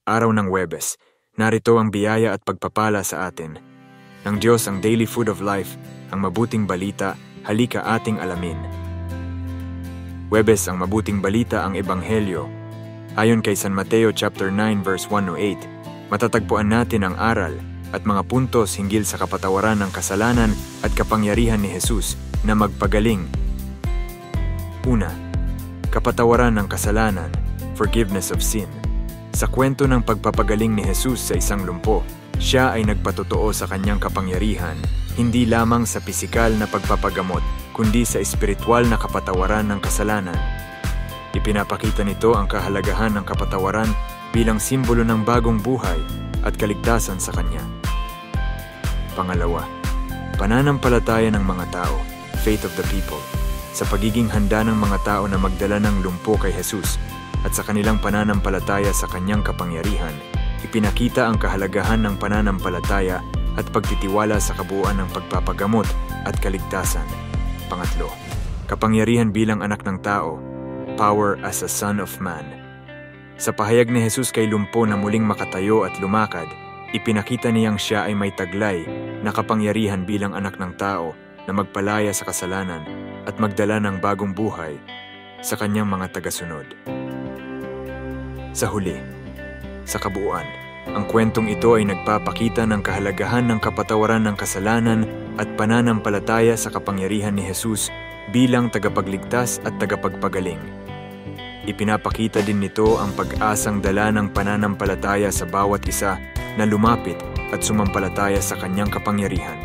Araw ng Huwebes, narito ang biyaya at pagpapala sa atin. Ng Diyos ang daily food of life, ang mabuting balita, halika ating alamin. Huwebes, ang mabuting balita, ang Ebanghelyo. Ayon kay San Mateo chapter 9 verse 1-8, matatagpuan natin ang aral at mga puntos hinggil sa kapatawaran ng kasalanan at kapangyarihan ni Jesus na magpagaling. Una, kapatawaran ng kasalanan, forgiveness of sin. Sa kwento ng pagpapagaling ni Jesus sa isang lumpo, siya ay nagpatotoo sa kanyang kapangyarihan, hindi lamang sa pisikal na pagpapagamot, kundi sa espiritual na kapatawaran ng kasalanan. Ipinapakita nito ang kahalagahan ng kapatawaran bilang simbolo ng bagong buhay at kaligtasan sa kanya. Pangalawa, pananampalataya ng mga tao, faith of the people. Sa pagiging handa ng mga tao na magdala ng lumpo kay Jesus at sa kanilang pananampalataya sa kanyang kapangyarihan, ipinakita ang kahalagahan ng pananampalataya at pagtitiwala sa kabuuan ng pagpapagamot at kaligtasan. Pangatlo, kapangyarihan bilang anak ng tao, power as a son of man. Sa pahayag ni Jesus kay lumpo na muling makatayo at lumakad, ipinakita niyang siya ay may taglay na kapangyarihan bilang anak ng tao na magpalaya sa kasalanan at magdala ng bagong buhay sa kanyang mga tagasunod. Sa huli, sa kabuuan, ang kwentong ito ay nagpapakita ng kahalagahan ng kapatawaran ng kasalanan at pananampalataya sa kapangyarihan ni Jesus bilang tagapagligtas at tagapagpagaling. Ipinapakita din nito ang pag-asang dala ng pananampalataya sa bawat isa na lumapit at sumampalataya sa kanyang kapangyarihan.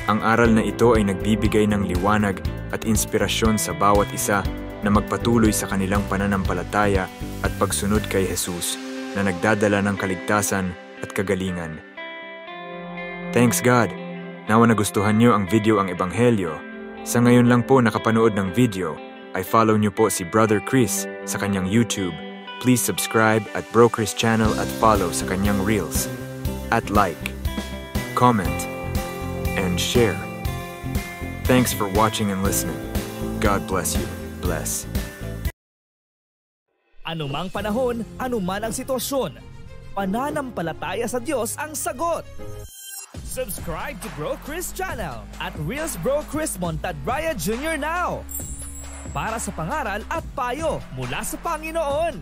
Ang aral na ito ay nagbibigay ng liwanag at inspirasyon sa bawat isa na magpatuloy sa kanilang pananampalataya at pagsunod kay Jesus na nagdadala ng kaligtasan at kagalingan. Thanks God! Nawa nagustuhan nyo ang video ang Ebanghelyo. Sa ngayon lang po nakapanood ng video, ay follow nyo po si Brother Chris sa kanyang YouTube. Please subscribe at Bro Chris channel at follow sa kanyang Reels. At like, comment, and share. Thanks for watching and listening. God bless you. Bless. Anumang panahon, anuman ang sitwasyon, pananampalataya sa Diyos ang sagot. Subscribe to Bro Chris channel at Reels Bro Chris Montadraya Jr. now para sa pangaral at payo mula sa Panginoon.